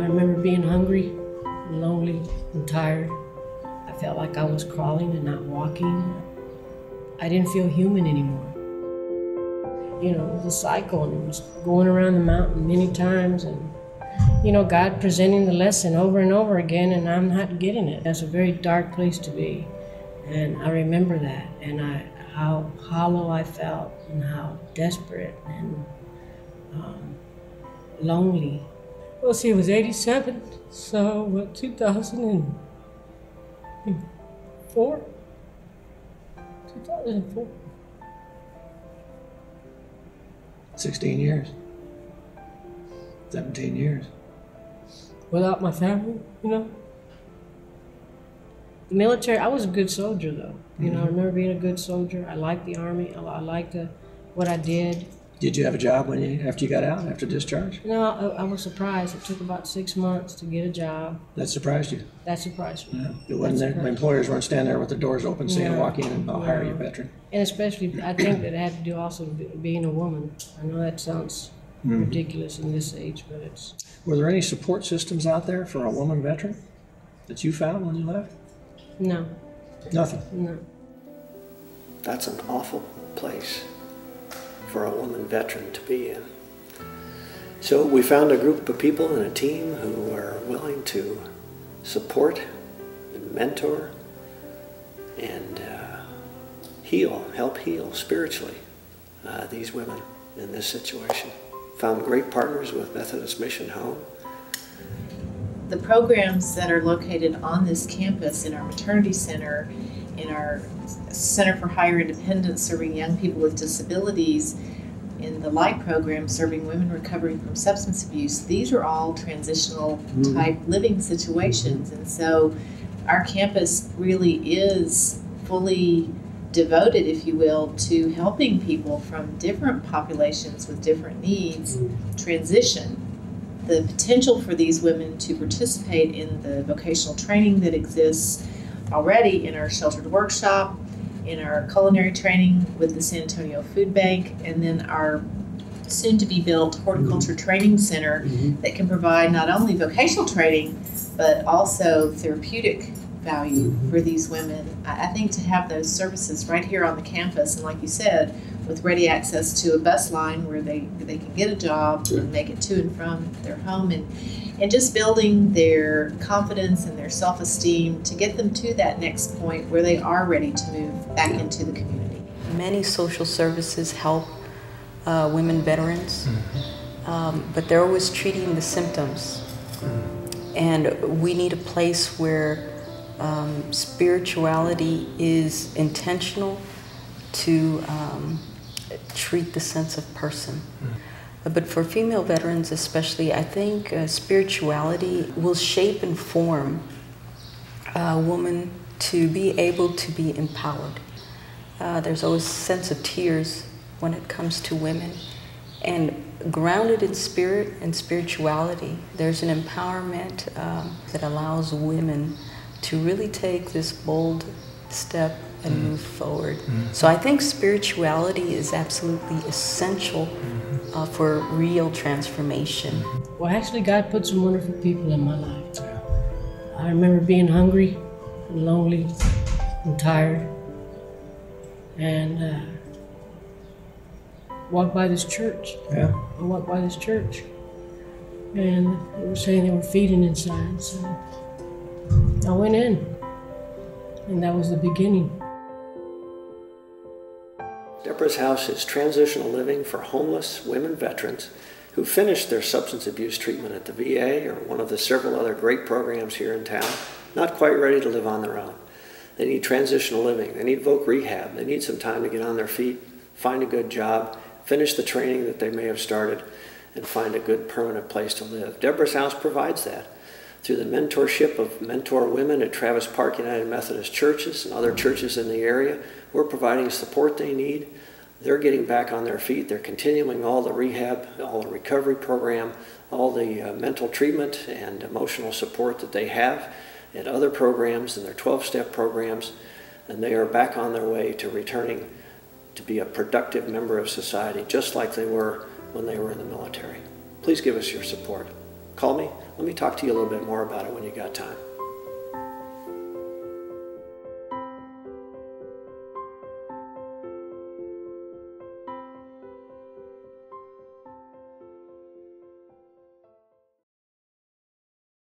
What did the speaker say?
remember being hungry, and lonely, and tired. I felt like I was crawling and not walking. I didn't feel human anymore. You know, it was a cycle, and it was going around the mountain many times, and you know, God presenting the lesson over and over again, and I'm not getting it. That's a very dark place to be, and I remember that, and how hollow I felt, and how desperate and lonely. Well, see, it was 87, so what, 2004? 2004. 16 years. 17 years. Without my family, you know? The military, I was a good soldier, though. You know, I remember being a good soldier. I liked the Army. I liked what I did. Did you have a job after you got out, after discharge? No, I was surprised. It took about 6 months to get a job. That surprised you? That surprised me. Yeah. It wasn't there. My employers weren't standing there with the doors open saying, walk in and I'll hire you, veteran. And especially, I think that it had to do also with being a woman. I know that sounds ridiculous in this age, but it's... Were there any support systems out there for a woman veteran that you found when you left? No. Nothing? No. That's an awful place for a woman veteran to be in. So we found a group of people and a team who are willing to support and mentor and help heal spiritually these women in this situation. Found great partners with Methodist Mission Home. The programs that are located on this campus in our maternity center, in our Center for Higher Independence serving young people with disabilities, in the LIGHT program serving women recovering from substance abuse, these are all transitional type living situations. And so our campus really is fully devoted, if you will, to helping people from different populations with different needs transition. The potential for these women to participate in the vocational training that exists already in our sheltered workshop, in our culinary training with the San Antonio Food Bank, and then our soon-to-be-built horticulture training center that can provide not only vocational training, but also therapeutic value for these women. I think to have those services right here on the campus, and like you said, with ready access to a bus line where they can get a job and make it to and from their home, and just building their confidence and their self-esteem to get them to that next point where they are ready to move back into the community. Many social services help women veterans, but they're always treating the symptoms. And we need a place where spirituality is intentional to treat the sense of person. But for female veterans especially, I think spirituality will shape and form a woman to be able to be empowered. There's always a sense of tears when it comes to women. And grounded in spirit and spirituality, there's an empowerment that allows women to really take this bold step and move forward. So I think spirituality is absolutely essential for real transformation. Well, actually, God put some wonderful people in my life. I remember being hungry and lonely and tired, and walked by this church. I walked by this church, and they were saying they were feeding inside, so I went in, and that was the beginning. Deborah's house is transitional living for homeless women veterans who finished their substance abuse treatment at the VA or one of the several other great programs here in town, not quite ready to live on their own. They need transitional living, they need voc rehab, they need some time to get on their feet, find a good job, finish the training that they may have started, and find a good permanent place to live. Deborah's house provides that through the mentorship of mentor women at Travis Park United Methodist churches and other churches in the area. We're providing support they need. They're getting back on their feet. They're continuing all the rehab, all the recovery program, all the mental treatment and emotional support that they have at other programs and their 12-step programs, and they are back on their way to returning to be a productive member of society, just like they were when they were in the military. Please give us your support. call me. Let me talk to you a little bit more about it when you got time.